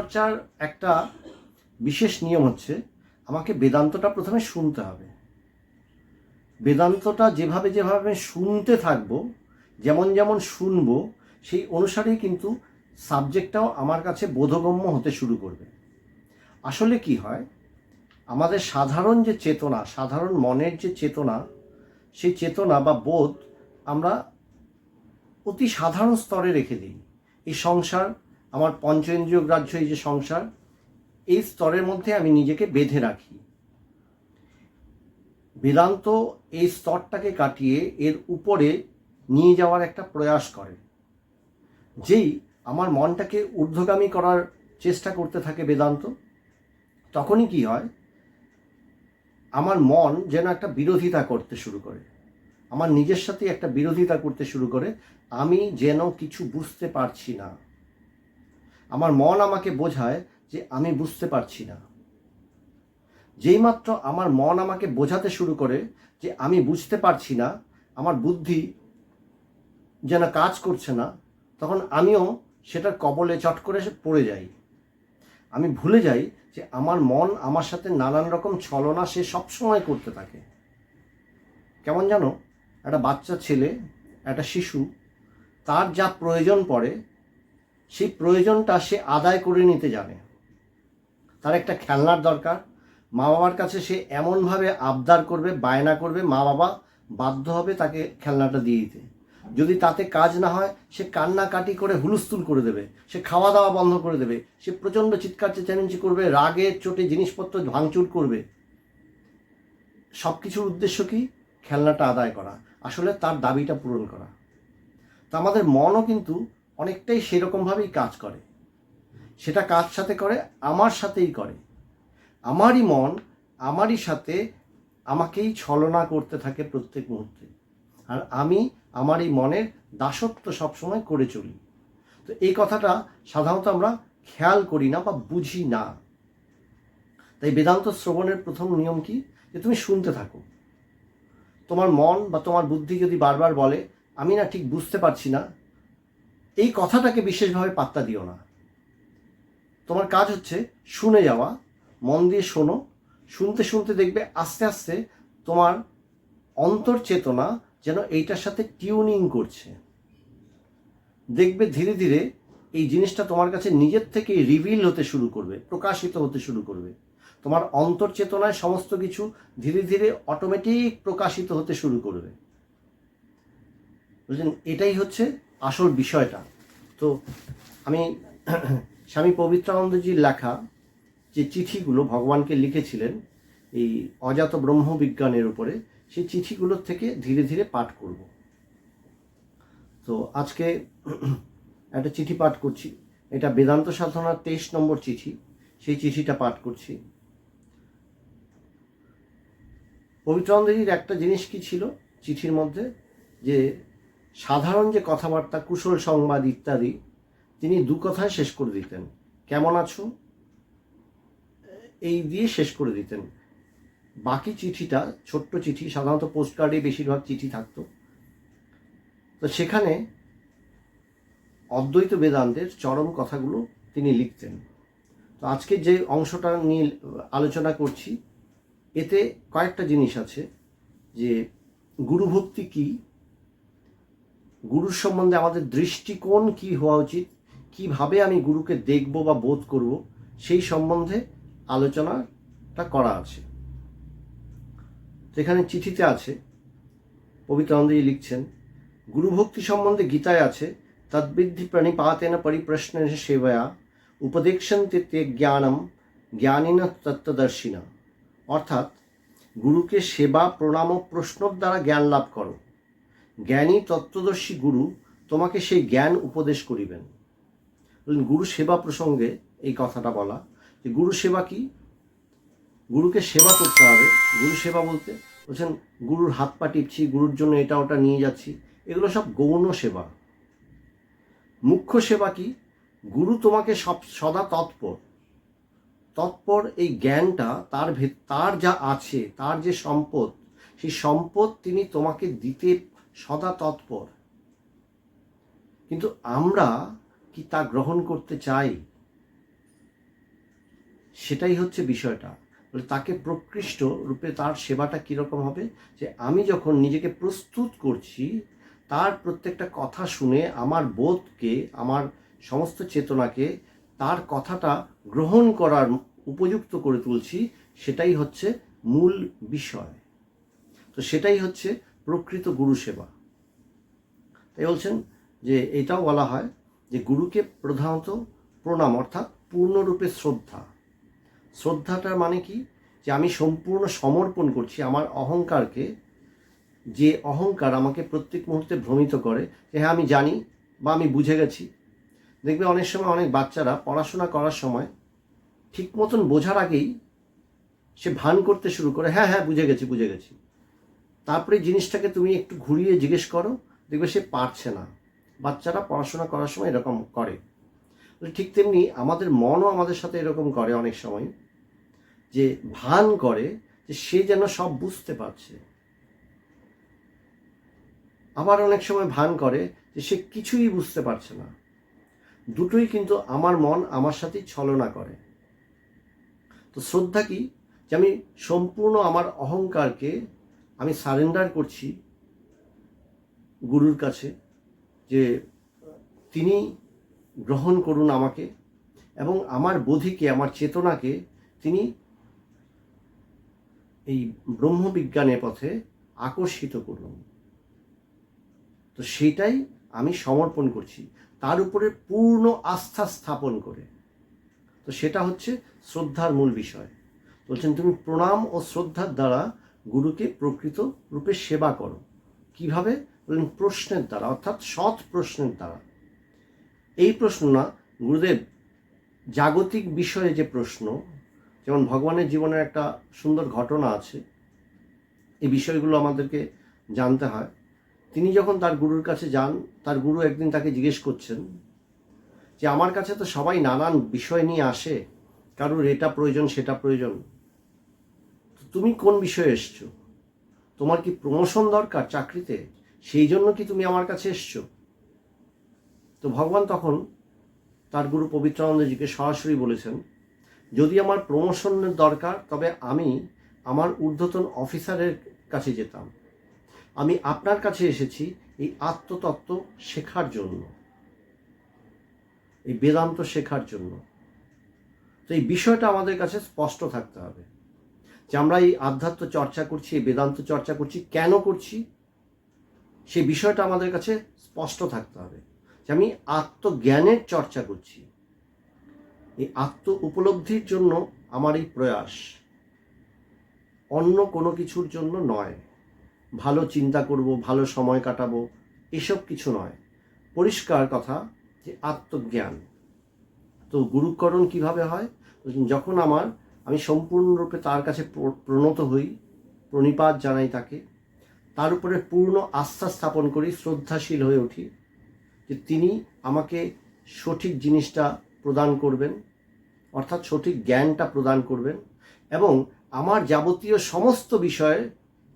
চর্চার একটা বিশেষ নিয়ম হচ্ছে আমাকে বেদান্তটা প্রথমে শুনতে হবে। বেদান্তটা যেভাবে যেভাবে শুনতে থাকবো, যেমন যেমন শুনবো, সেই অনুসারেই কিন্তু সাবজেক্টটাও আমার কাছে বোধগম্য হতে শুরু করবে। আসলে কি হয়, আমাদের সাধারণ যে চেতনা, সাধারণ মনের যে চেতনা, সেই চেতনা বা বোধ আমরা অতি সাধারণ স্তরে রেখে দিই। এই সংসার, আমার পঞ্চেন্দ্রিয় গ্রাহ্য এই যে সংসার, এই স্তরের মধ্যে আমি নিজেকে বেঁধে রাখি। বেদান্ত এই স্তরটাকে কাটিয়ে এর উপরে নিয়ে যাওয়ার একটা প্রয়াস করে। যেই আমার মনটাকে ঊর্ধ্বগামী করার চেষ্টা করতে থাকে বেদান্ত, তখনই কি হয়, আমার মন যেন একটা বিরোধিতা করতে শুরু করে, আমার নিজের সাথে একটা বিরোধিতা করতে শুরু করে। আমি যেন কিছু বুঝতে পারছি না। আমার মন আমাকে বোঝায় যে আমি বুঝতে পারছি না। যেইমাত্র আমার মন আমাকে বোঝাতে শুরু করে যে আমি বুঝতে পারছি না, আমার বুদ্ধি যেন কাজ করছে না, তখন আমিও সেটার কবলে চট করে পড়ে যাই। আমি ভুলে যাই যে আমার মন আমার সাথে নানান রকম ছলনা সে সবসময় করতে থাকে। কেমন জানো, একটা বাচ্চা ছেলে, একটা শিশু, তার যা প্রয়োজন পড়ে সেই প্রয়োজনটা সে আদায় করে নিতে জানে। তার একটা খেলনার দরকার, মা বাবার কাছে সে এমনভাবে আবদার করবে, বায়না করবে, মা বাবা বাধ্য হবে তাকে খেলনাটা দিয়ে দিতে। যদি তাতে কাজ না হয়, সে কান্নাকাটি করে হুলস্থুল করে দেবে, সে খাওয়া দাওয়া বন্ধ করে দেবে, সে প্রচণ্ড চিৎকার চেঁচামেচি করবে, রাগের চোটে জিনিসপত্র ভাঙচুর করবে। সব কিছুর উদ্দেশ্য কি? খেলনাটা আদায় করা, আসলে তার দাবিটা পূরণ করা। তা আমাদের মনও কিন্তু অনেকটাই সেরকমভাবেই কাজ করে। সেটা কার সাথে করে? আমার সাথেই করে। আমারই মন আমারই সাথে আমাকেই ছলনা করতে থাকে প্রত্যেক মুহূর্তে, আর আমি আমার এই মনের দাসত্ব সবসময় করে চলি। তো এই কথাটা সাধারণত আমরা খেয়াল করি না বা বুঝি না। তাই বেদান্ত শ্রবণের প্রথম নিয়ম কি? যে তুমি শুনতে থাকো। তোমার মন বা তোমার বুদ্ধি যদি বারবার বলে আমি না ঠিক বুঝতে পারছি না, এই কথাটাকে বিশেষভাবে পাত্তা দিও না। তোমার কাজ হচ্ছে শুনে যাওয়া, মন দিয়ে শোনো। শুনতে শুনতে দেখবে আস্তে আস্তে তোমার অন্তর চেতনা যেন এইটার সাথে টিউনিং করছে। দেখবে ধীরে ধীরে এই জিনিসটা তোমার কাছে নিজের থেকে রিভিল হতে শুরু করবে, প্রকাশিত হতে শুরু করবে। তোমার অন্তর চেতনায় সমস্ত কিছু ধীরে ধীরে অটোমেটিক প্রকাশিত হতে শুরু করবে। বুঝলেন? এটাই হচ্ছে আসল বিষয়টা। তো আমি স্বামী পবিত্রানন্দজির লেখা যে চিঠিগুলো ভগবানকে লিখেছিলেন এই অজাত ব্রহ্মবিজ্ঞানের উপরে, সেই চিঠিগুলোর থেকে ধীরে ধীরে পাঠ করব। তো আজকে একটা চিঠি পাঠ করছি, এটা বেদান্ত সাধনার 23 নম্বর চিঠি, সেই চিঠিটা পাঠ করছি। পবিত্রানন্দজির একটা জিনিস কি ছিল চিঠির মধ্যে, যে সাধারণ যে কথাবার্তা, কুশল সংবাদ ইত্যাদি, তিনি দু কথায় শেষ করে দিতেন, কেমন আছো, এই দিয়ে শেষ করে দিতেন। বাকি চিঠিটা ছোট্ট চিঠি, সাধারণত পোস্ট কার্ডে বেশিরভাগ চিঠি থাকতো। তো সেখানে অদ্বৈত বেদান্তের চরম কথাগুলো তিনি লিখতেন। তো আজকে যে অংশটা নিয়ে আলোচনা করছি, এতে কয়েকটা জিনিস আছে। যে গুরুভক্তি কি, গুরুর সম্বন্ধে আমাদের দৃষ্টিকোণ কি হওয়া উচিত, কিভাবে আমি গুরুকে দেখব বা বোধ করব, সেই সম্বন্ধে আলোচনাটা করা আছে। তো এখানে চিঠিতে আছে, পবিত্রানন্দজি লিখছেন, গুরুভক্তি সম্বন্ধে গীতায় আছে, তদ্বিদ্ধি প্রণিপাতেন পরিপ্রশ্নের সেবয়া উপদেক্ষন্তে তে জ্ঞানম জ্ঞানিনা তত্ত্বদর্শিনা। অর্থাৎ গুরুকে সেবা, প্রণাম ও প্রশ্নর দ্বারা জ্ঞান লাভ করো। জ্ঞানী তত্ত্বদর্শী গুরু তোমাকে সেই জ্ঞান উপদেশ করিবেন। গুরু সেবা প্রসঙ্গে এই কথাটা বলা, যে গুরু সেবা কি? গুরুকে সেবা করতে হবে। গুরু সেবা বলতে বলছেন গুরুর হাত পা টিপছি, গুরুর জন্য এটা ওটা নিয়ে যাচ্ছি, এগুলো সব গৌণ সেবা। মুখ্য সেবা কি? গুরু তোমাকে সদা তৎপর এই জ্ঞানটা তার যা আছে, তার যে সম্পদ, সেই সম্পদ তিনি তোমাকে দিতে সদা তৎপর। কিন্তু আমরা কি তা গ্রহণ করতে চাই? সেটাই হচ্ছে বিষয়টা। বলে তাকে প্রকৃষ্ট রূপে তার সেবাটা কীরকম হবে, যে আমি যখন নিজেকে প্রস্তুত করছি, তার প্রত্যেকটা কথা শুনে আমার বোধকে, আমার সমস্ত চেতনাকে তার কথাটা গ্রহণ করার উপযুক্ত করে তুলছি, সেটাই হচ্ছে মূল বিষয়। তো সেটাই হচ্ছে প্রকৃত গুরু সেবা। তাই বলছেন যে এটাও বলা হয় যে গুরুকে প্রধানত প্রণাম, অর্থাৎ পূর্ণরূপে শ্রদ্ধা। শ্রদ্ধাটার মানে কি, যে আমি সম্পূর্ণ সমর্পণ করছি আমার অহংকারকে, যে অহংকার আমাকে প্রত্যেক মুহূর্তে ভ্রমিত করে যে হ্যাঁ আমি জানি বা আমি বুঝে গেছি। দেখবে অনেক সময় অনেক বাচ্চারা পড়াশোনা করার সময় ঠিক মতন বোঝার আগেই সে ভান করতে শুরু করে, হ্যাঁ হ্যাঁ বুঝে গেছি। তারপরে জিনিসটাকে তুমি একটু ঘুরিয়ে জিজ্ঞেস করো, দেখবে সে পারছে না। বাচ্চারা পড়াশোনা করার সময় এরকম করে। ঠিক তেমনি আমাদের মনও আমাদের সাথে এরকম করে অনেক সময়, যে ভান করে যে সে যেন সব বুঝতে পারছে, আবার অনেক সময় ভান করে যে সে কিছুই বুঝতে পারছে না। দুটোই কিন্তু আমার মন আমার সাথেই ছলনা করে। তো শ্রদ্ধা কি, যে আমি সম্পূর্ণ আমার অহংকারকে আমি সারেন্ডার করছি গুরুর কাছে, যে তিনি গ্রহণ করুন আমাকে, এবং আমার বোধিকে, আমার চেতনাকে তিনি এই ব্রহ্মবিজ্ঞানের পথে আকর্ষিত করুন। তো সেটাই আমি সমর্পণ করছি, তার উপরে পূর্ণ আস্থা স্থাপন করে। তো সেটা হচ্ছে শ্রদ্ধার মূল বিষয়। বলছেন তুমি প্রণাম ও শ্রদ্ধার দ্বারা গুরুকে প্রকৃত রূপে সেবা করো। কিভাবে? বলেন প্রশ্নের দ্বারা, অর্থাৎ সৎ প্রশ্নের দ্বারা। এই প্রশ্ন না, গুরুদেব জাগতিক বিষয়ে যে প্রশ্ন, যেমন ভগবানের জীবনের একটা সুন্দর ঘটনা আছে, এই বিষয়গুলো আমাদেরকে জানতে হয়। তিনি যখন তার গুরুর কাছে যান, তার গুরু একদিন তাকে জিজ্ঞেস করছেন যে আমার কাছে তো সবাই নানান বিষয় নিয়ে আসে, কারোর এটা প্রয়োজন সেটা প্রয়োজন, তুমি কোন বিষয়ে এসছো? তোমার কি প্রমোশন দরকার চাকরিতে, সেই জন্য কি তুমি আমার কাছে এসছো? তো ভগবান তখন তার গুরু পবিত্রানন্দজিকে সরাসরি বলেছেন, যদি আমার প্রমোশনের দরকার তবে আমি আমার ঊর্ধ্বতন অফিসারের কাছে যেতাম, আমি আপনার কাছে এসেছি এই আত্মতত্ত্ব শেখার জন্য, এই বেদান্ত শেখার জন্য। তো এই বিষয়টা আমাদের কাছে স্পষ্ট থাকতে হবে যে আমরা এই আধ্যাত্ম চর্চা করছি, এই বেদান্ত চর্চা করছি, কেন করছি, সেই বিষয়টা আমাদের কাছে স্পষ্ট থাকতে হবে। যে আমি আত্মজ্ঞানের চর্চা করছি, এই আত্ম উপলব্ধির জন্য আমার এই প্রয়াস, অন্য কোনো কিছুর জন্য নয়। ভালো চিন্তা করব, ভালো সময় কাটাবো, এসব কিছু নয়। পরিষ্কার কথা যে আত্মজ্ঞান। তো গুরুকরণ কিভাবে হয়? যখন আমি সম্পূর্ণরূপে তার কাছে প্রণত হই, প্রণিপাত জানাই তাকে, তার উপরে পূর্ণ আস্থা স্থাপন করি, শ্রদ্ধাশীল হয়ে উঠি যে তিনি আমাকে সঠিক জিনিসটা প্রদান করবেন, অর্থাৎ সঠিক জ্ঞানটা প্রদান করবেন, এবং আমার যাবতীয় সমস্ত বিষয়ে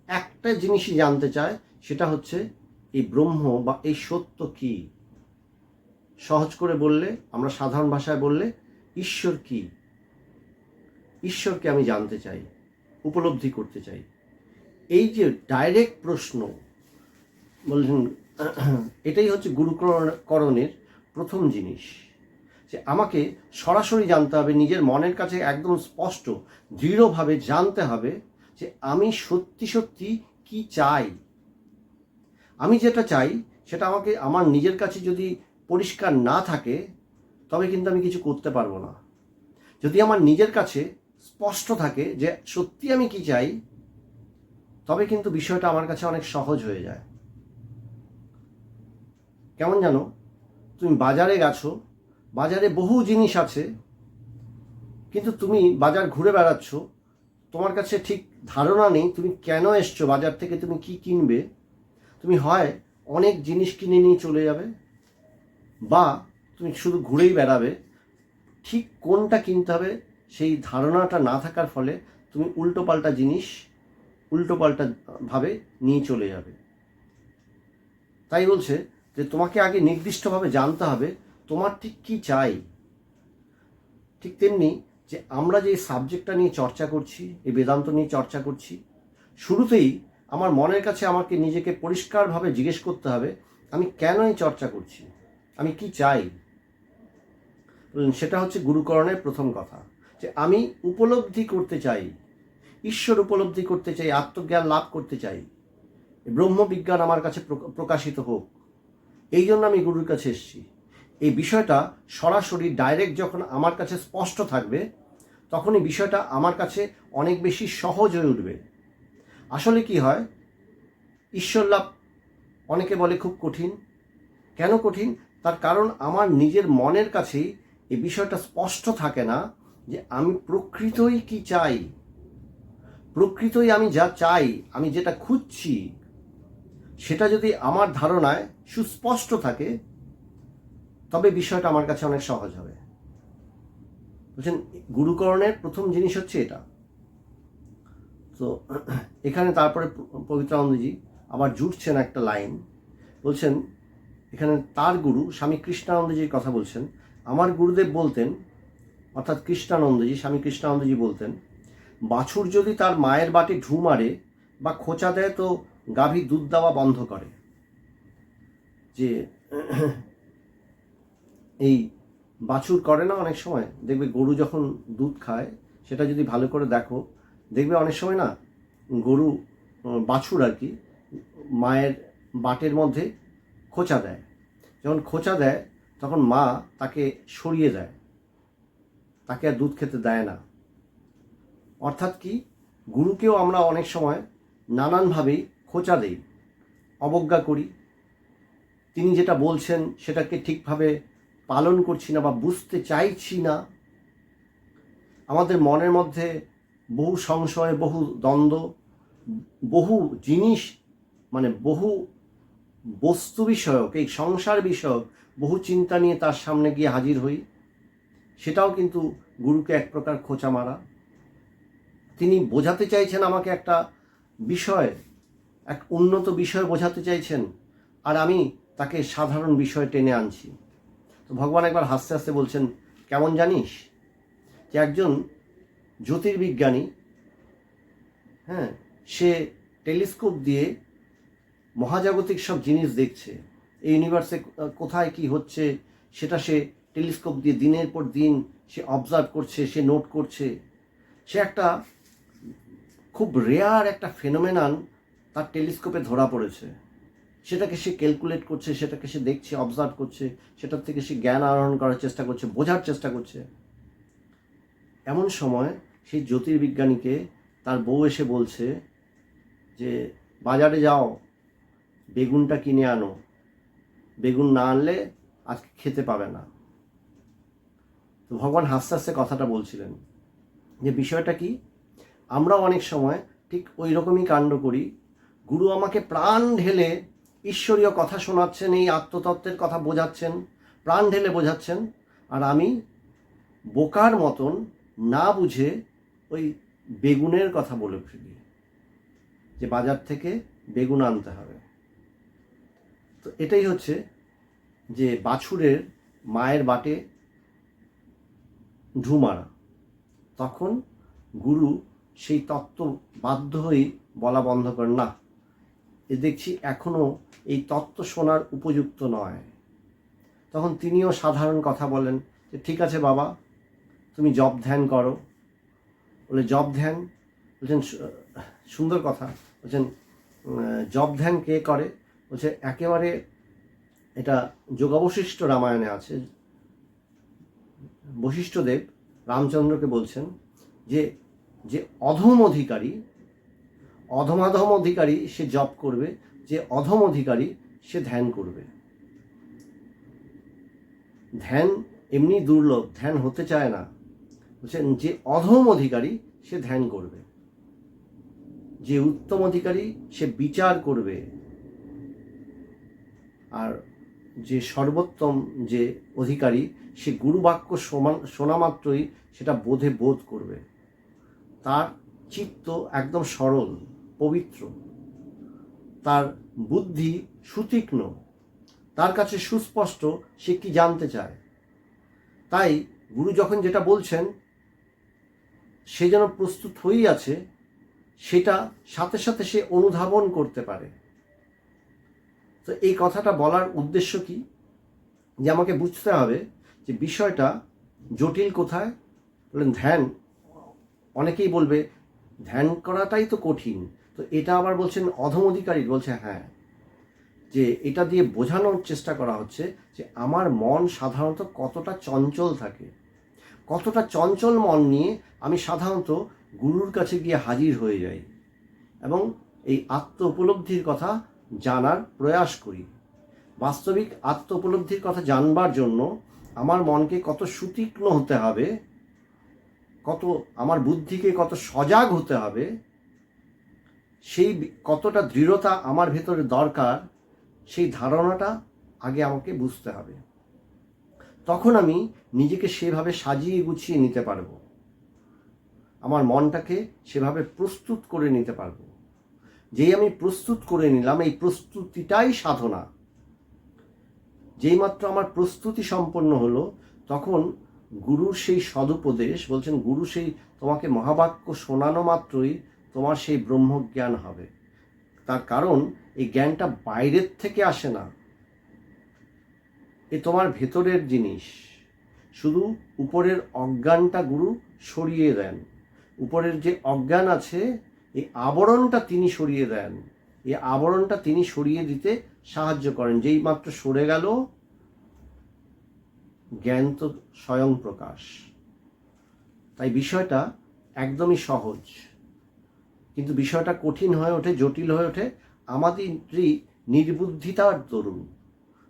একটা জিনিসই জানতে চায়, সেটা হচ্ছে এই ব্রহ্ম বা এই সত্য কি। সহজ করে বললে, আমরা সাধারণ ভাষায় বললে, ঈশ্বর কি, ঈশ্বরকে আমি জানতে চাই, উপলব্ধি করতে চাই। এই যে ডাইরেক্ট প্রশ্ন বলছেন, এটাই হচ্ছে গুরুকরণের প্রথম জিনিস, যে আমাকে সরাসরি জানতে হবে, নিজের মনের কাছে একদম স্পষ্ট দৃঢ়ভাবে জানতে হবে যে আমি সত্যি সত্যি কি চাই। আমি যেটা চাই সেটা আমাকে আমার নিজের কাছে যদি পরিষ্কার না থাকে, তবে কিন্তু আমি কিছু করতে পারবো না। যদি আমার নিজের কাছে স্পষ্ট থাকে যে সত্যি আমি কি চাই, তবে কিন্তু বিষয়টা আমার কাছে অনেক সহজ হয়ে যায়। কেমন জানো, তুমি বাজারে গেছো, বাজারে বহু জিনিস আছে, কিন্তু তুমি বাজার ঘুরে বেড়াচ্ছ, তোমার কাছে ঠিক ধারণা নেই তুমি কেন এসছো, বাজার থেকে তুমি কি কিনবে। তুমি হয় অনেক জিনিস কিনে নিয়ে চলে যাবে, বা তুমি শুধু ঘুরেই বেড়াবে। ঠিক কোনটা কিনতে হবে সেই ধারণাটা না থাকার ফলে তুমি উল্টোপাল্টা জিনিস উল্টোপাল্টা ভাবে নিয়ে চলে যাবে। তাই বলছে যে তোমাকে আগে নির্দিষ্টভাবে জানতে হবে তোমার ঠিক কি চাই। ঠিক তেমনি যে আমরা যে সাবজেক্টটা নিয়ে চর্চা করছি, এই বেদান্ত নিয়ে চর্চা করছি, শুরুতেই আমার মনের কাছে আমাকে নিজেকে পরিষ্কারভাবে জিজ্ঞেস করতে হবে, আমি কেন এই চর্চা করছি, আমি কি চাই। সেটা হচ্ছে গুরুকরণের প্রথম কথা, যে আমি উপলব্ধি করতে চাই, ঈশ্বর উপলব্ধি করতে চাই, আত্মজ্ঞান লাভ করতে চাই, ব্রহ্মবিজ্ঞান আমার কাছে প্রকাশিত হোক, এই জন্য আমি গুরুর কাছে এসেছি। এই বিষয়টা সরাসরি ডাইরেক্ট যখন আমার কাছে স্পষ্ট থাকবে, তখনই বিষয়টা আমার কাছে অনেক বেশি সহজ হয়ে উঠবে। আসলে কি হয়, ঈশ্বর লাভ অনেকে বলে খুব কঠিন। কেন কঠিন? তার কারণ আমার নিজের মনের কাছেই এই বিষয়টা স্পষ্ট থাকে না যে আমি প্রকৃতই কি চাই। প্রকৃতই আমি যা চাই, আমি যেটা খুঁজছি, সেটা যদি আমার ধারণায় সুস্পষ্ট থাকে, তবে বিষয়টা আমার কাছে অনেক সহজ হবে। বুঝছেন, গুরুকরণের প্রথম জিনিস হচ্ছে এটা। তো এখানে তারপরে পবিত্রানন্দজি আবার জুড়ছেন একটা লাইন, বলছেন এখানে তার গুরু স্বামী কৃষ্ণানন্দজির কথা বলছেন। আমার গুরুদেব বলতেন, অর্থাৎ কৃষ্ণানন্দজি, স্বামী কৃষ্ণানন্দজি বলতেন, বাছুর যদি তার মায়ের বাটে ঢু মারে বা খোঁচা দেয় তো গাভী দুধ দেওয়া বন্ধ করে। যে এই বাছুর করে না, অনেক সময় দেখবে গরু যখন দুধ খায়, সেটা যদি ভালো করে দেখো, দেখবে অনেক সময় না গরু, বাছুর আর কি, মায়ের বাটের মধ্যে খোঁচা দেয়। যখন খোঁচা দেয় তখন মা তাকে সরিয়ে দেয়, তাকে আর দুধ খেতে দেয় না। অর্থাৎ কি, গুরুকেও আমরা অনেক সময় নানানভাবেই খোঁচা দেই, অবজ্ঞা করি, তিনি যেটা বলছেন সেটাকে ঠিকভাবে পালন করছি না বা বুঝতে চাইছি না। আমাদের মনের মধ্যে বহু সংশয়, বহু দ্বন্দ্ব, বহু জিনিস, মানে বহু বস্তু বিষয়ক, এই সংসার বিষয়ক বহু চিন্তা নিয়ে তার সামনে গিয়ে হাজির হই। সেটাও কিন্তু গুরুকে এক প্রকার খোঁচা মারা। তিনি বোঝাতে চাইছেন আমাকে একটা বিষয়, এক উন্নত বিষয় বোঝাতে চাইছেন, আর আমি তাকে সাধারণ বিষয় টেনে আনছি। তো ভগবান একবার হাসতে হাসতে বলছেন, কেমন জানিস, যে একজন জ্যোতির্বিজ্ঞানী, হ্যাঁ, সে টেলিস্কোপ দিয়ে মহাজাগতিক সব জিনিস দেখছে, এই ইউনিভার্সে কোথায় কি হচ্ছে সেটা সে টেলিস্কোপ দিয়ে দিনের পর দিন সে অবজার্ভ করছে, সে নোট করছে। সে একটা খুব রেয়ার একটা ফেনোমেনন তার টেলিস্কোপে ধরা পড়েছে, সেটাকে সে ক্যালকুলেট করছে, সেটাকে সে দেখছে, অবজার্ভ করছে, সেটার থেকে সে জ্ঞান আহরণ করার চেষ্টা করছে, বোঝার চেষ্টা করছে। এমন সময় সেই জ্যোতির্বিজ্ঞানীকে তার বউ এসে বলছে যে বাজারে যাও, বেগুনটা কিনে আনো, বেগুন না আনলে আজকে খেতে পাবে না। তো ভগবান হাসতে হাসতে কথাটা বলছিলেন যে বিষয়টা কি, আমরা অনেক সময় ঠিক ওই রকমই কাণ্ড করি। গুরু আমাকে প্রাণ ঢেলে ঈশ্বরীয় কথা শোনাচ্ছেন, এই আত্মতত্ত্বের কথা বোঝাচ্ছেন, প্রাণ ঢেলে বোঝাচ্ছেন, আর আমি বোকার মতন না বুঝে ওই বেগুনের কথা বলে ফেলি, যে বাজার থেকে বেগুন আনতে হবে। তো এটাই হচ্ছে যে বাছুরের মায়ের বাটে ঢু মারা। তখন গুরু সেই তত্ত্ব বাধ্য হয়ে বলা বন্ধ করেন, না, এ দেখছি এখনও এই তত্ত্ব শোনার উপযুক্ত নয়। তখন তিনিও সাধারণ কথা বলেন যে ঠিক আছে বাবা, তুমি জপ ধ্যান করো। বলে জপ ধ্যান, বলছেন সুন্দর কথা, বলছেন জপ ধ্যান কে করে? বলছে একেবারে এটা যোগাবশিষ্ট রামায়ণে আছে। বশিষ্ঠদেব রামচন্দ্রকে বলছেন যে যে অধম অধিকারী, অধমাধম অধিকারী সে জপ করবে, যে অধম অধিকারী সে ধ্যান করবে। ধ্যান এমনি দুর্লভ, ধ্যান হতে চায় না। বলছেন যে অধম অধিকারী সে ধ্যান করবে, যে উত্তম অধিকারী সে বিচার করবে, আর যে সর্বোত্তম যে অধিকারী সে গুরুবাক্য শোনা মাত্রই সেটা বোধে বোধ করবে। তার চিত্ত একদম সরল, পবিত্র, তার বুদ্ধি সুতীক্ষ্ণ, তার কাছে সুস্পষ্ট সে কি জানতে চায়। তাই গুরু যখন যেটা বলছেন সে যেন প্রস্তুত হয়েই আছে, সেটা সাথে সাথে সে অনুধাবন করতে পারে। তো এই কথাটা বলার উদ্দেশ্য কি, যে আমাকে বুঝতে হবে যে বিষয়টা জটিল কোথায়। বলেন ধ্যান, অনেকেই বলবে ধ্যান করাটাই তো কঠিন, তো এটা আবার বলছেন অধম অধিকারী। বলছে হ্যাঁ, যে এটা দিয়ে বোঝানোর চেষ্টা করা হচ্ছে যে আমার মন সাধারণত কতটা চঞ্চল থাকে, কতটা চঞ্চল মন নিয়ে আমি সাধারণত গুরুর কাছে গিয়ে হাজির হয়ে যাই এবং এই আত্ম উপলব্ধির কথা জানার প্রয়াস করি। বাস্তবিক আত্ম উপলব্ধির কথা জানবার জন্য আমার মনকে কত সুতীক্ষ্ণ হতে হবে, কত আমার বুদ্ধিকে কত সজাগ হতে হবে, সেই কতটা দৃঢ়তা আমার ভেতরে দরকার, সেই ধারণাটা আগে আমাকে বুঝতে হবে। তখন আমি নিজেকে সেভাবে সাজিয়ে গুছিয়ে নিতে পারবো, আমার মনটাকে সেভাবে প্রস্তুত করে নিতে পারবো। যেই আমি প্রস্তুত করে নিলাম, এই প্রস্তুতিটাই সাধনা। যেই মাত্র আমার প্রস্তুতি সম্পন্ন হলো, তখন গুরুর সেই সদুপদেশ, বলছেন গুরু সেই তোমাকে মহাবাক্য শোনানো মাত্রই তোমার সেই ব্রহ্মজ্ঞান হবে। তার কারণ এই জ্ঞানটা বাইরের থেকে আসে না, এ তোমার ভেতরের জিনিস। শুধু উপরের অজ্ঞানটা গুরু সরিয়ে দেন, উপরের যে অজ্ঞান আছে এই আবরণটা তিনি সরিয়ে দেন, এই আবরণটা তিনি সরিয়ে দিতে সাহায্য করেন। যেই মাত্র সরে গেল, জ্ঞান তো স্বয়ং প্রকাশ। তাই বিষয়টা একদমই সহজ, কিন্তু বিষয়টা কঠিন হয়ে ওঠে, জটিল হয়ে ওঠে আমাদেরই নির্বুদ্ধিতার দরুন।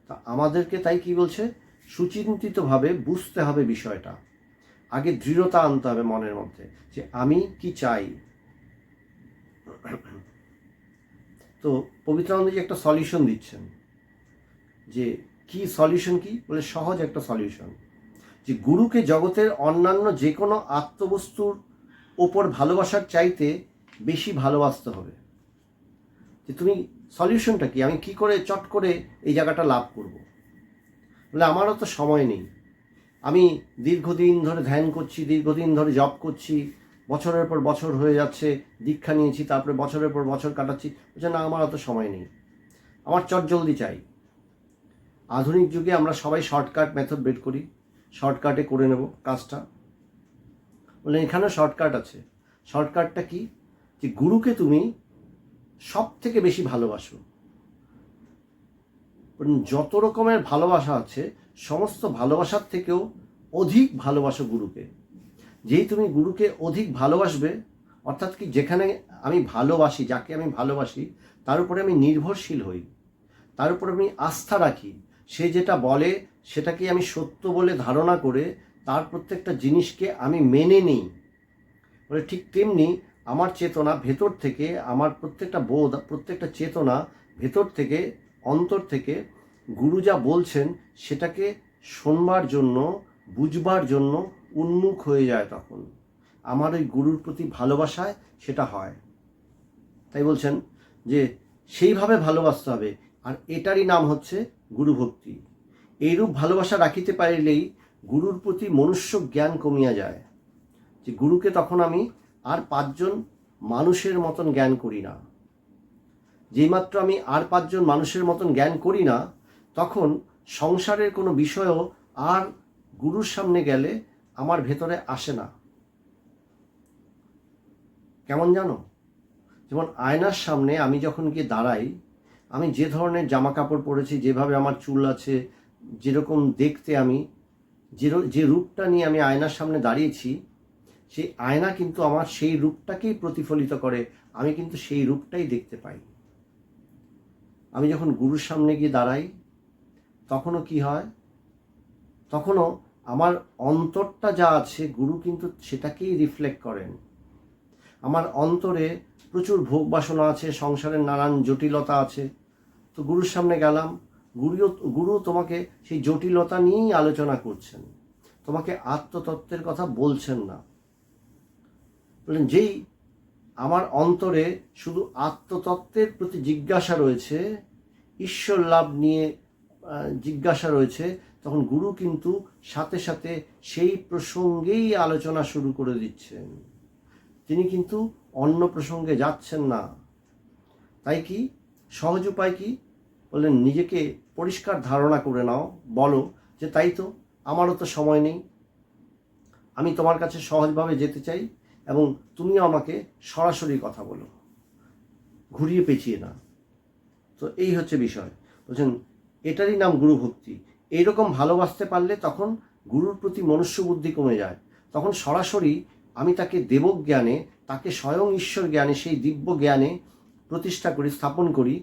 তা আমাদেরকে তাই কি বলছে, সুচিন্তিতভাবে বুঝতে হবে বিষয়টা। আগে দৃঢ়তা আনতে হবে মনের মধ্যে যে আমি কি চাই। তো পবিত্রানন্দজি একটা সলিউশন দিচ্ছেন, যে কি সলিউশন, কি বলে সহজ একটা সলিউশন, যে গুরুকে জগতের অন্যান্য যে কোনো আত্মবস্তুর ওপর ভালোবাসার চাইতে বেশি ভালোবাসতে হবে। যে তুমি সলিউশনটা কি, আমি কি করে চট করে এই জায়গাটা লাভ করব। বলে আমারও তো সময় নেই, আমি দীর্ঘদিন ধরে ধ্যান করছি, দীর্ঘদিন ধরে জপ করছি, বছরের পর বছর হয়ে যাচ্ছে, দীক্ষা নিয়েছি, তারপরে বছরের পর বছর কাটাচ্ছি, বলছে না আমার অত সময় নেই, আমার চটজলদি চাই। আধুনিক যুগে আমরা সবাই শর্টকাট মেথড বের করি, শর্টকাটে করে নেব কাজটা। বলে এখানে শর্টকাট আছে। শর্টকাটটা কি, যে গুরুকে তুমি সব থেকে বেশি ভালোবাসো। যত রকমের ভালোবাসা আছে, সমস্ত ভালোবাসার থেকেও অধিক ভালোবাসো গুরুকে। যেই তুমি গুরুকে অধিক ভালোবাসবে, অর্থাৎ কি যেখানে আমি ভালোবাসি, যাকে আমি ভালোবাসি তার উপরে আমি নির্ভরশীল হই, তার উপরে আমি আস্থা রাখি, সে যেটা বলে সেটাকে আমি সত্য বলে ধারণা করে তার প্রত্যেকটা জিনিসকে আমি মেনে নিই। বলে ঠিক তেমনি আমার চেতনা ভেতর থেকে, আমার প্রত্যেকটা বোধ, প্রত্যেকটা চেতনা ভেতর থেকে, অন্তর থেকে গুরু যা বলছেন সেটাকে শোনবার জন্য, বুঝবার জন্য উন্মুখ হয়ে যায়। তখন আমার ওই গুরুর প্রতি ভালোবাসায় সেটা হয়। তাই বলছেন যে সেইভাবে ভালোবাসতে হবে, আর এটারই নাম হচ্ছে গুরুভক্তি। এইরূপ ভালোবাসা রাখিতে পারিলেই গুরুর প্রতি মনুষ্য জ্ঞান কমিয়া যায়। যে গুরুকে তখন আমি আর পাঁচজন মানুষের মতন জ্ঞান করি না। যেইমাত্র আমি আর পাঁচজন মানুষের মতন জ্ঞান করি না, তখন সংসারের কোনো বিষয়ও আর গুরুর সামনে গেলে আমার ভেতরে আসে না। কেমন জানো, যেমন আয়নার সামনে আমি যখন গিয়ে দাঁড়াই, আমি যে ধরনের জামা কাপড় পরেছি, যেভাবে আমার চুল আছে, যেরকম দেখতে আমি, যে রূপটা নিয়ে আমি আয়নার সামনে দাঁড়িয়েছি, সেই আয়না কিন্তু আমার সেই রূপটাকেই প্রতিফলিত করে, আমি কিন্তু সেই রূপটাই দেখতে পাই। আমি যখন গুরুর সামনে গিয়ে দাঁড়াই, তখনও কি হয়, তখনও আমার অন্তরটা যা আছে গুরু কিন্তু সেটাকেই রিফ্লেক্ট করেন। আমার অন্তরে প্রচুর ভোগ বাসনা আছে, সংসারের নানান জটিলতা আছে, তো গুরুর সামনে গেলাম, গুরু তোমাকে সেই জটিলতা নিয়েই আলোচনা করছেন, তোমাকে আত্মতত্ত্বের কথা বলছেন না। বললেন যেই আমার অন্তরে শুধু আত্মতত্ত্বের প্রতি জিজ্ঞাসা রয়েছে, ঈশ্বর লাভ নিয়ে জিজ্ঞাসা রয়েছে, তখন গুরু কিন্তু সাথে সাথে সেই প্রসঙ্গেই আলোচনা শুরু করে দিচ্ছেন। তিনি কিন্তু অন্য প্রসঙ্গে যাচ্ছেন না। তাই কি সহজ উপায় কি? বললেন নিজেকে পরিষ্কার ধারণা করে নাও, বলো যে তাই তো, আমারও তো সময় নেই, আমি তোমার কাছে সহজভাবে যেতে চাই এবং তুমিও আমাকে সরাসরি কথা বলো, ঘুরিয়ে পেঁচিয়ে না। তো এই হচ্ছে বিষয়। বলছেন এটারই নাম গুরুভক্তি। এইরকম ভালোবাসতে পারলে তখন গুরুর প্রতি মনুষ্য বুদ্ধি কমে যায়। তখন সরাসরি আমি তাকে দেবজ্ঞানে, তাকে স্বয়ং ঈশ্বর জ্ঞানে, সেই দিব্য জ্ঞানে প্রতিষ্ঠা করি, স্থাপন করি।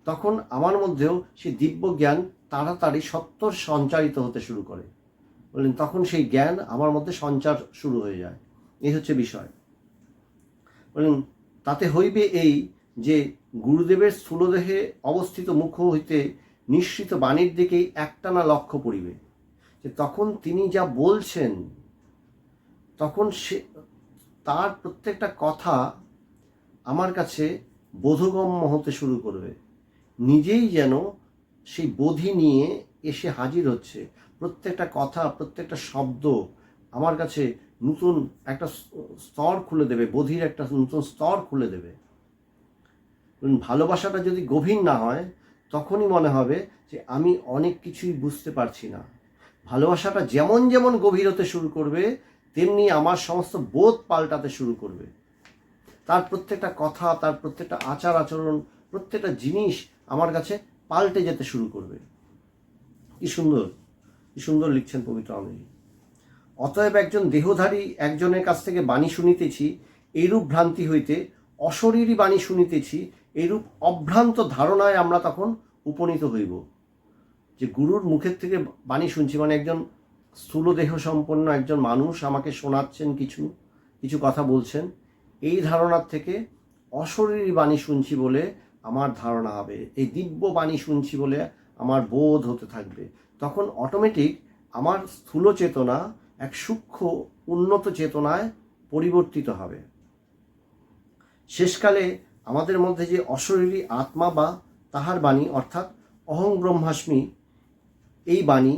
তখন আমার মধ্যেও সেই দিব্য জ্ঞান তাড়াতাড়ি সত্তর সঞ্চারিত হতে শুরু করে। বললেন তখন সেই জ্ঞান আমার মধ্যে সঞ্চার শুরু হয়ে যায়। এই হচ্ছে বিষয়। বললেন তাতে হইবে এই যে গুরুদেবের স্থূলদেহে অবস্থিত মুখ হইতে নিঃসৃত বাণীর দিকেই একটানা লক্ষ্য পড়িবে। যে তখন তিনি যা বলছেন, তখন সে তার প্রত্যেকটা কথা আমার কাছে বোধগম্য হতে শুরু করবে। নিজেই যেন সেই বোধি নিয়ে এসে হাজির হচ্ছে। প্রত্যেকটা কথা, প্রত্যেকটা শব্দ আমার কাছে নতুন একটা স্তর খুলে দেবে, বোধির একটা নতুন স্তর খুলে দেবে। ভালোবাসাটা যদি গভীর না হয়, তখনই মনে হবে যে আমি অনেক কিছুই বুঝতে পারছি না। ভালোবাসাটা যেমন যেমন গভীর হতে শুরু করবে, তেমনি আমার সমস্ত বোধ পাল্টাতে শুরু করবে। তার প্রত্যেকটা কথা, তার প্রত্যেকটা আচার আচরণ, প্রত্যেকটা জিনিস আমার কাছে পাল্টে যেতে শুরু করবে। কি সুন্দর, কি সুন্দর লিখছেন পবিত্র আনন্দজি। অতএব একজন দেহধারী একজনের কাছ থেকে বাণী শুনিতেছি, এইরূপ ভ্রান্তি হইতে অশরীরী বাণী শুনিতেছি, এইরূপ অভ্রান্ত ধারণায় আমরা তখন উপনীত হইব। যে গুরুর মুখের থেকে বাণী শুনছি, মানে একজন স্থূল দেহ সম্পন্ন একজন মানুষ আমাকে শোনাচ্ছেন, কিছু কিছু কথা বলছেন, এই ধারণার থেকে অশরীরী বাণী শুনছি বলে আমার ধারণা হবে, এই দিব্য বাণী শুনছি বলে আমার বোধ হতে থাকবে। তখন অটোমেটিক আমার স্থূল চেতনা এক সূক্ষ্ম উন্নত চেতনায় পরিবর্তিত হবে। শেষকালে আমাদের মধ্যে যে অশরীরী আত্মা বা তাহার বাণী, অর্থাৎ অহং ব্রহ্মাস্মি, এই বাণী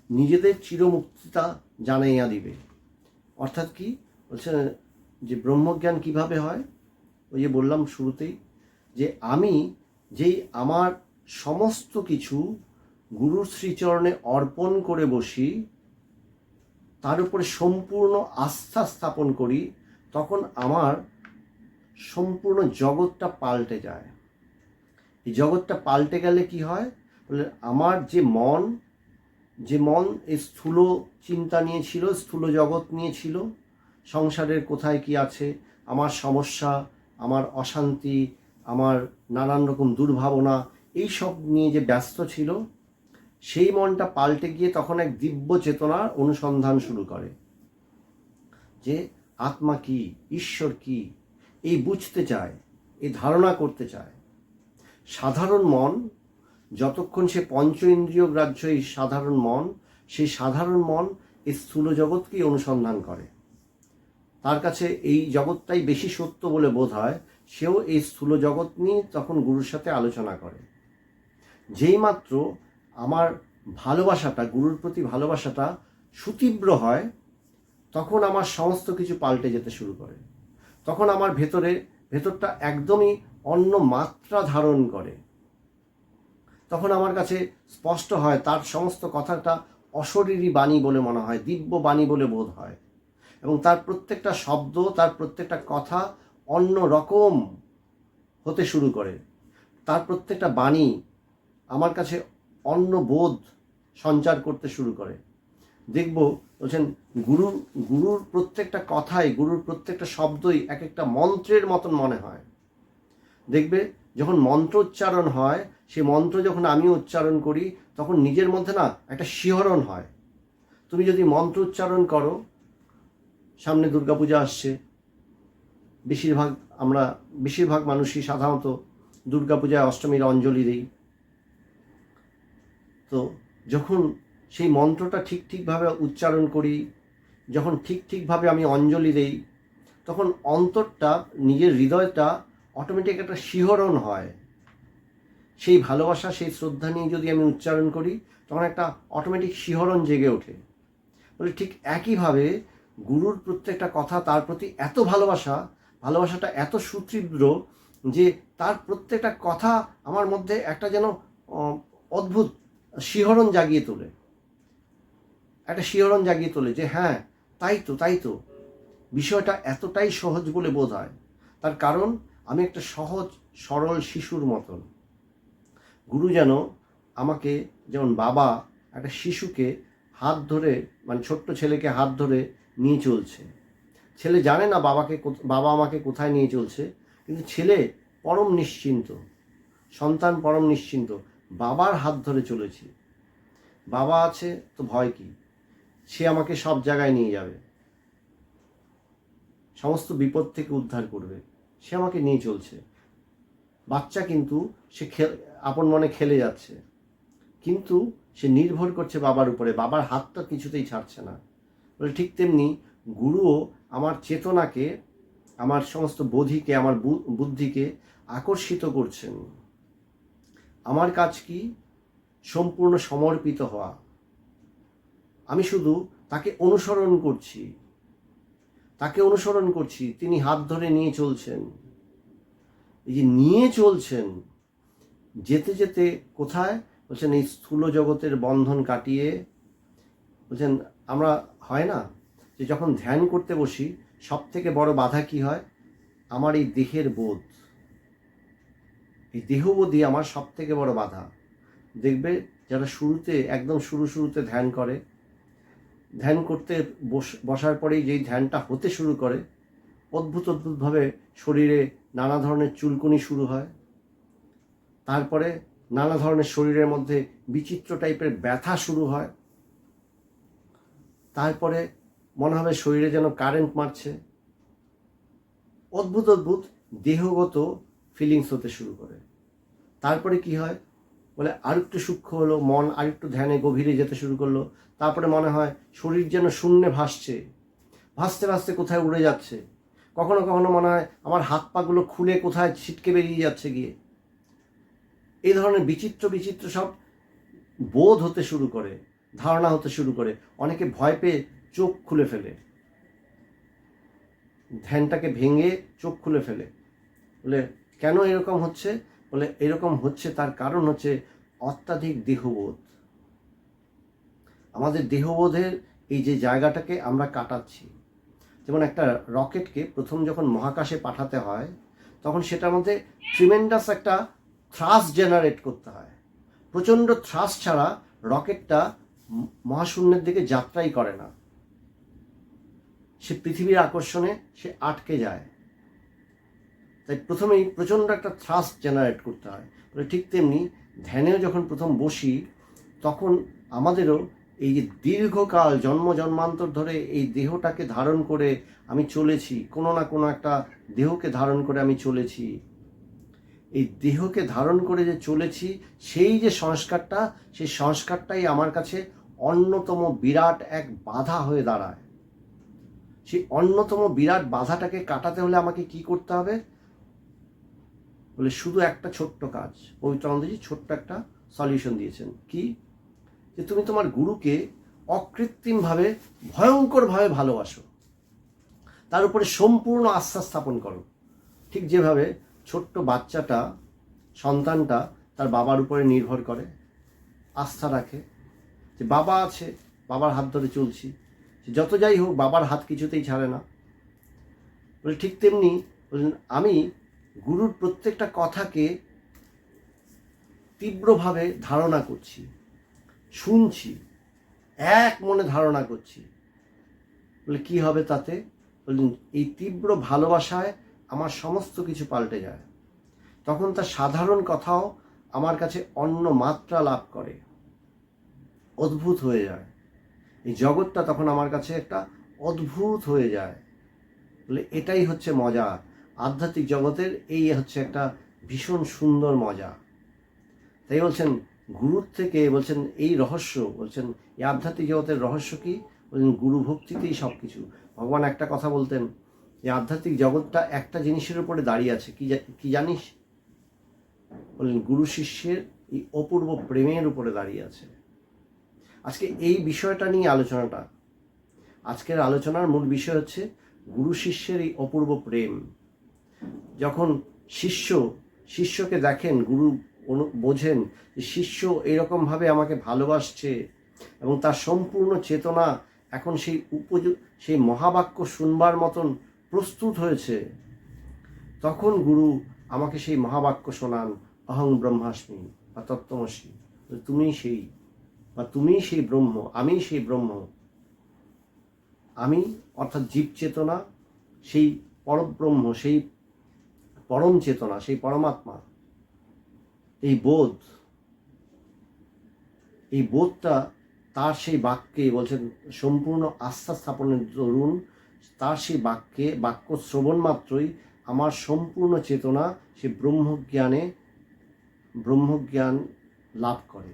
নিজেদের চিরমুক্তিতা জানাইয়া দিবে। অর্থাৎ কি বলছেন যে ব্রহ্মজ্ঞান কিভাবে হয়? ওই যে বললাম শুরুতেই, যে আমি যেই আমার সমস্ত কিছু গুরুর শ্রীচরণে অর্পণ করে বসি, তার উপরে সম্পূর্ণ আস্থা স্থাপন করি, তখন আমার সম্পূর্ণ জগৎটা পাল্টে যায়। এই জগৎটা পাল্টে গেলে কি হয়? বলে আমার যে মন এই স্থূল চিন্তা নিয়ে ছিল, স্থূল জগৎ নিয়ে ছিল, সংসারের কোথায় কি আছে, আমার সমস্যা, আমার অশান্তি, আমার নানান রকম দুর্ভাবনা, এই সব নিয়ে যে ব্যস্ত ছিল, সেই মনটা পাল্টে গিয়ে তখন এক দিব্য চেতনার অনুসন্ধান শুরু করে। যে আত্মা কি, ঈশ্বর কি, এই বুঝতে চায়, এই ধারণা করতে চায়। সাধারণ মন যতক্ষণ সে পঞ্চ ইন্দ্রিয় গ্রাহ্য, এই সাধারণ মন, সেই সাধারণ মন এই স্থূল জগৎকেই অনুসন্ধান করে। তার কাছে এই জগৎটাই বেশি সত্য বলে বোধ হয়, সেও এই স্থূল জগৎ নিয়ে তখন গুরুর সাথে আলোচনা করে। যেই মাত্র আমার ভালোবাসাটা, গুরুর প্রতি ভালোবাসাটা সুতীব্র হয়, তখন আমার সমস্ত কিছু পাল্টে যেতে শুরু করে। তখন আমার ভেতরটা একদমই অন্য মাত্রা ধারণ করে। তখন আমার কাছে স্পষ্ট হয় তার সমস্ত কথাটা অশরীরী বাণী বলে মনে হয়, দিব্য বাণী বলে বোধ হয়, এবং তার প্রত্যেকটা শব্দ, তার প্রত্যেকটা কথা অন্য রকম হতে শুরু করে। তার প্রত্যেকটা বাণী আমার কাছে অন্য বোধ সঞ্চার করতে শুরু করে। দেখব বলছেন গুরুর প্রত্যেকটা কথাই, গুরুর প্রত্যেকটা শব্দই এক একটা মন্ত্রের মতন মনে হয়। দেখবে যখন মন্ত্র উচ্চারণ হয়, সেই মন্ত্র যখন আমি উচ্চারণ করি, তখন নিজের মধ্যে না একটা শিহরণ হয়। তুমি যদি মন্ত্র উচ্চারণ করো, সামনে দুর্গাপূজা আসছে, বেশিরভাগ মানুষই সাধারণত দুর্গাপূজায় অষ্টমীর অঞ্জলি দেই। তো যখন সেই মন্ত্রটা ঠিকভাবে উচ্চারণ করি, যখন ঠিকভাবে আমি অঞ্জলি দেই, তখন অন্তরটা, নিজের হৃদয়টা অটোমেটিক একটা শিহরণ হয়। সেই ভালোবাসা, সেই শ্রদ্ধা নিয়ে যদি আমি উচ্চারণ করি, তখন একটা অটোমেটিক শিহরণ জেগে ওঠে। বলে ঠিক একইভাবে গুরুর প্রত্যেকটা কথা, তার প্রতি এত ভালোবাসাটা এত সুতীব্র যে তার প্রত্যেকটা কথা আমার মধ্যে একটা যেন অদ্ভুত শিহরণ জাগিয়ে তোলে, যে হ্যাঁ, তাই তো বিষয়টা এতটাই সহজ বলে বোধ হয়। তার কারণ আমি একটা সহজ সরল শিশুর মতন। গুরু যেন আমাকে, যেমন বাবা একটা শিশুকে হাত ধরে, মানে ছোট্ট ছেলেকে হাত ধরে নিয়ে চলছে, ছেলে জানে না বাবা আমাকে কোথায় নিয়ে চলছে, কিন্তু ছেলে পরম নিশ্চিন্ত, সন্তান পরম নিশ্চিন্ত, বাবার হাত ধরে চলেছি, বাবা আছে তো ভয় কি, সে আমাকে সব জায়গায় নিয়ে যাবে, সমস্ত বিপদ থেকে উদ্ধার করবে, সে আমাকে নিয়ে চলছে। বাচ্চা কিন্তু সে আপন মনে খেলে যাচ্ছে, কিন্তু সে নির্ভর করছে বাবার উপরে, বাবার হাতটা কিছুতেই ছাড়ছে না। বলে ঠিক তেমনি গুরুও আমার চেতনাকে, আমার সমস্ত বোধিকে, আমার বুদ্ধিকে আকর্ষিত করছেন। আমার কাজ কি? সম্পূর্ণ সমর্পিত হওয়া। আমি শুধু তাকে অনুসরণ করছি, তিনি হাত ধরে নিয়ে চলছেন। এই যে নিয়ে চলছেন, যেতে যেতে কোথায়? বলছেন এই স্থূল জগতের বন্ধন কাটিয়ে, বলছেন আমরা হয় না যে যখন ধ্যান করতে বসি সব থেকে বড় বাধা কি হয়? আমার এই দেহের বোধ, এই দেহবোধই আমার সব থেকে বড় বাধা। দেখবে যারা একদম শুরুতে ধ্যান করতে বসার পরেই যেই ধ্যানটা হতে শুরু করে, অদ্ভুতভাবে শরীরে নানা ধরনের চুলকুনি শুরু হয়, তারপরে নানা ধরনের শরীরের মধ্যে বিচিত্র টাইপের ব্যথা শুরু হয়, তারপরে মনে হবে শরীরে যেন কারেন্ট মারছে, অদ্ভুত দেহগত ফিলিংস হতে শুরু করে। তারপরে কি হয়? বলে আরেকটু সূক্ষ্ম হলো, মন আরেকটু ধ্যানে গভীরে যেতে শুরু করলো, তারপরে মনে হয় শরীর যেন শূন্যে ভাসতে কোথায় উড়ে যাচ্ছে, কখনো কখনো মনে হয় আমার হাত পাগুলো খুলে কোথায় ছিটকে বেরিয়ে যাচ্ছে গিয়ে। এই ধরনের বিচিত্র সব বোধ হতে শুরু করে, ধারণা হতে শুরু করে। অনেকে ভয় পেয়ে চোখ খুলে ফেলে, ধ্যানটাকে ভেঙে চোখ খুলে ফেলে। বলে কেন এরকম হচ্ছে? বলে এরকম হচ্ছে তার কারণ হচ্ছে অত্যাধিক দেহবোধ। আমাদের দেহবোধের এই যে জায়গাটাকে আমরা কাটাচ্ছি। যেমন একটা রকেটকে প্রথম যখন মহাকাশে পাঠাতে হয়, তখন সেটার মধ্যে ট্রিমেন্ডাস একটা থ্রাস্ট জেনারেট করতে হয়। প্রচণ্ড থ্রাস্ট ছাড়া রকেটটা মহাশূন্যের দিকে যাত্রাই করে না, সে পৃথিবীর আকর্ষণে সে আটকে যায়। তাই প্রথমেই প্রচণ্ড একটা থ্রাস্ট জেনারেট করতে হয়। ঠিক তেমনি ধ্যানেও যখন প্রথম বসি, তখন আমাদেরও এই যে দীর্ঘকাল জন্মান্তর ধরে এই দেহটাকে ধারণ করে আমি চলেছি, কোনো না কোনো একটা দেহকে ধারণ করে আমি চলেছি, এই দেহকে ধারণ করে যে চলেছি, সেই যে সংস্কারটা, সেই সংস্কারটাই আমার কাছে অন্যতম বিরাট এক বাধা হয়ে দাঁড়ায়। সেই অন্যতম বিরাট বাধাটাকে কাটাতে হলে আমাকে কি করতে হবে? বলে শুধু একটা ছোট্ট কাজ, পবিত্রানন্দজি ছোট্ট একটা সলিউশন দিয়েছেন। কি? যে তুমি তোমার গুরুকে অকৃত্রিমভাবে ভয়ঙ্করভাবে ভালোবাসো, তার উপরে সম্পূর্ণ আস্থা স্থাপন করো। ঠিক যেভাবে ছোট্ট বাচ্চাটা, সন্তানটা তার বাবার উপরে নির্ভর করে, আস্থা রাখে যে বাবা আছে, বাবার হাত ধরে চলছি, যত যাই হোক বাবার হাত কিছুতেই ছাড়ে না। বলে ঠিক তেমনি বললেন আমি গুরুর প্রত্যেকটা কথাকে তীব্রভাবে ধারণা করছি, শুনছি, এক মনে ধারণা করছি। বলে কি হবে তাতে? বললেন এই তীব্র ভালোবাসায় আমার সমস্ত কিছু পাল্টে যায়। তখন তার সাধারণ কথাও আমার কাছে অন্য মাত্রা লাভ করে, অদ্ভুত হয়ে যায়। এই জগৎটা তখন আমার কাছে একটা অদ্ভুত হয়ে যায়। বলে এটাই হচ্ছে মজা আধ্যাত্মিক জগতের, এই হচ্ছে একটা ভীষণ সুন্দর মজা। তাই বলছেন গুরুর থেকে, বলছেন এই রহস্য, বলছেন এই আধ্যাত্মিক জগতের রহস্য কি? বলছেন গুরু ভক্তিতেই সব কিছু। ভগবান একটা কথা বলতেন, এই আধ্যাত্মিক জগৎটা একটা জিনিসের উপরে দাঁড়িয়ে আছে, কি জানিস? বললেন গুরু শিষ্যের এই অপূর্ব প্রেমের উপরে দাঁড়িয়ে আছে। আজকে এই বিষয়টা নিয়ে আলোচনাটা। আজকের আলোচনার মূল বিষয় হচ্ছে গুরু শিষ্যের এই অপূর্ব প্রেম। যখন শিষ্যকে দেখেন, গুরু বোঝেন যে শিষ্য এরকমভাবে আমাকে ভালোবাসছে এবং তার সম্পূর্ণ চেতনা এখন সেই মহাবাক্য শুনবার মতন প্রস্তুত হয়েছে, তখন গুরু আমাকে সেই মহাবাক্য শোনান, অহং ব্রহ্মাস্মি বা তত্ত্বমসি, তুমি সেই ব্রহ্ম, আমি সেই ব্রহ্ম। আমি অর্থাৎ জীব চেতনা, সেই পরব্রহ্ম, সেই পরম চেতনা, সেই পরমাত্মা। এই বোধটা তার সেই বাক্যে বলছেন, সম্পূর্ণ আস্থা স্থাপনের দরুন তার সেই বাক্য শ্রবণ মাত্রই আমার সম্পূর্ণ চেতনা সে ব্রহ্মজ্ঞান লাভ করে।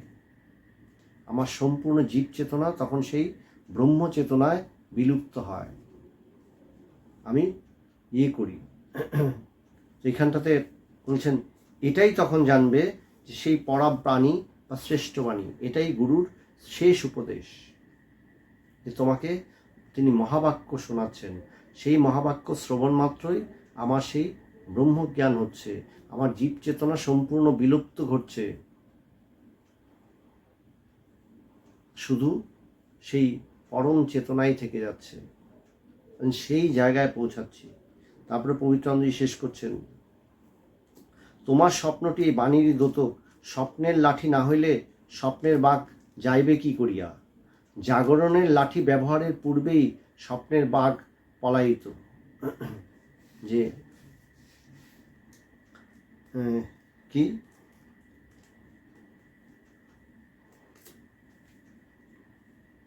আমার সম্পূর্ণ জীব চেতনা তখন সেই ব্রহ্ম চেতনায় বিলুপ্ত হয়। আমি করি এখানটাতে বলছেন, এটাই তখন জানবে যে সেই পরাপ্রাণী বা শ্রেষ্ঠ বাণী, এটাই গুরুর শেষ উপদেশ, যে তোমাকে তিনি মহাবাক্য শোনাচ্ছেন। সেই মহাবাক্য শ্রবণ মাত্রই আমার সেই ব্রহ্মজ্ঞান হচ্ছে, আমার জীব চেতনা সম্পূর্ণ বিলুপ্ত ঘটছে, শুধু সেই পরম চেতনাই থেকে যাচ্ছে, সেই জায়গায় পৌঁছাচ্ছি। তারপরে পবিত্রানন্দজি শেষ করছেন, তোমার স্বপ্নটি এই বাণীরই দোতক, স্বপ্নের লাঠি না হইলে স্বপ্নের বাঘ যাইবে কি করিয়া, জাগরণের লাঠি ব্যবহারের পূর্বেই স্বপ্নের বাঘ পলায়িত। যে কি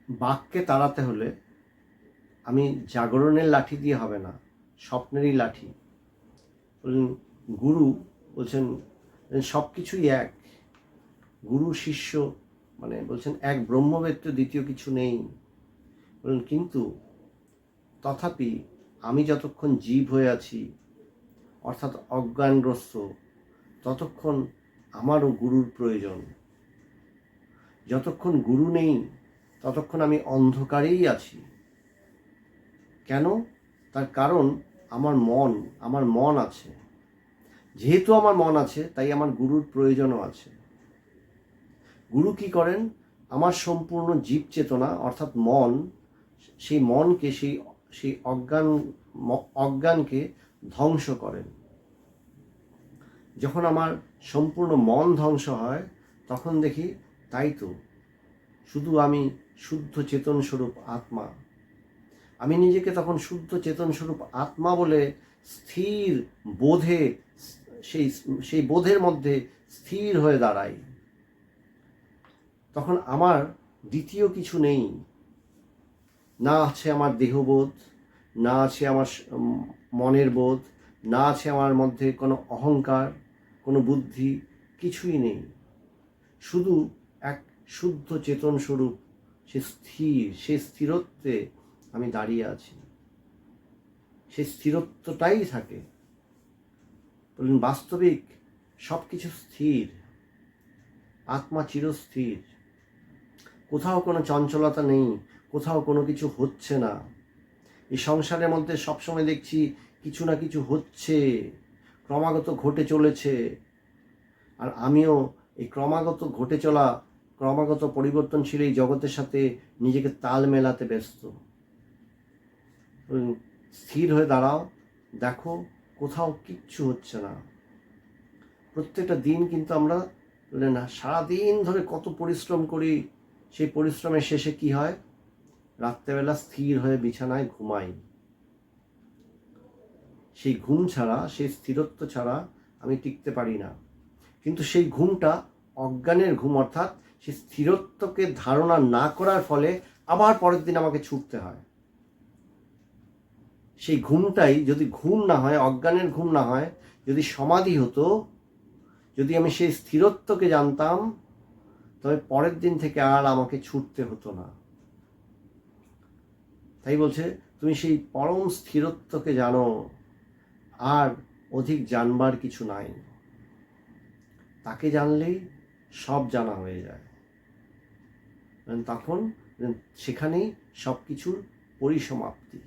বাঘকে তাড়াতে হলে আমি জাগরণের লাঠি দিয়ে হবে না, স্বপ্নেরই লাঠি। গুরু বলছেন সব কিছুই এক, গুরু শিষ্য মানে বলছেন এক ব্রহ্মবেত্ত, দ্বিতীয় কিছু নেই। বলুন, কিন্তু তথাপি আমি যতক্ষণ জীব হয়ে আছি অর্থাৎ অজ্ঞানগ্রস্ত, ততক্ষণ আমারও গুরুর প্রয়োজন। যতক্ষণ গুরু নেই ততক্ষণ আমি অন্ধকারেই আছি। কেন? তার কারণ আমার মন আছে। যেহেতু আমার মন আছে, তাই আমার গুরুর প্রয়োজনও আছে। গুরু কি করেন? আমার সম্পূর্ণ জীব চেতনা অর্থাৎ মন, সেই মনকে সেই অজ্ঞানকে ধ্বংস করেন। যখন আমার সম্পূর্ণ মন ধ্বংস হয়, তখন দেখি তাই তো শুধু আমি শুদ্ধ চেতন স্বরূপ আত্মা। আমি নিজেকে তখন শুদ্ধ চেতন স্বরূপ আত্মা বলে স্থির বোধে, সেই বোধের মধ্যে স্থির হয়ে দাঁড়াই। তখন আমার দ্বিতীয় কিছু নেই, না আছে আমার দেহবোধ, না আছে আমার মনের বোধ, না আছে আমার মধ্যে কোনো অহংকার, কোনো বুদ্ধি, কিছুই নেই। শুধু এক শুদ্ধ চেতন স্বরূপ সে স্থিরত্বে আমি দাঁড়িয়ে আছি। সেই স্থিরত্বটাই থাকে। বলুন, বাস্তবিক সব কিছু স্থির, আত্মা চিরস্থির, কোথাও কোনো চঞ্চলতা নেই, কোথাও কোনো কিছু হচ্ছে না। এই সংসারের মধ্যে সবসময় দেখছি কিছু না কিছু হচ্ছে, ক্রমাগত ঘটে চলেছে, আর আমিও এই ক্রমাগত ঘটে চলা, ক্রমাগত পরিবর্তনশীল এই জগতের সাথে নিজেকে তাল মেলাতে ব্যস্ত। স্থির হয়ে দাঁড়াও, দেখো কোথাও কিচ্ছু হচ্ছে না। প্রত্যেকটা দিন কিন্তু আমরা না সারাদিন ধরে কত পরিশ্রম করি, সেই পরিশ্রমের শেষে কি হয়? রাত্রেবেলা স্থির হয়ে বিছানায় ঘুমাই। সেই ঘুম ছাড়া, সেই স্থিরত্ব ছাড়া আমি টিকতে পারি না। কিন্তু সেই ঘুমটা অজ্ঞানের ঘুম, অর্থাৎ সেই স্থিরত্বকে ধারণা না করার ফলে আবার পরের দিন আমাকে ছুটতে হয়। সেই ঘুমটাই যদি ঘুম না হয়, অজ্ঞানের ঘুম না হয়, যদি সমাধি হতো, যদি আমি সেই স্থিরত্বকে জানতাম, তবে পরের দিন থেকে আর আমাকে ছুটতে হতো না। তাই বলছে, তুমি সেই পরম স্থিরত্বকে জানো, আর অধিক জানবার কিছু নাই। তাকে জানলেই সব জানা হয়ে যায়। তখন সেখানেই সব কিছুর পরিসমাপ্তি।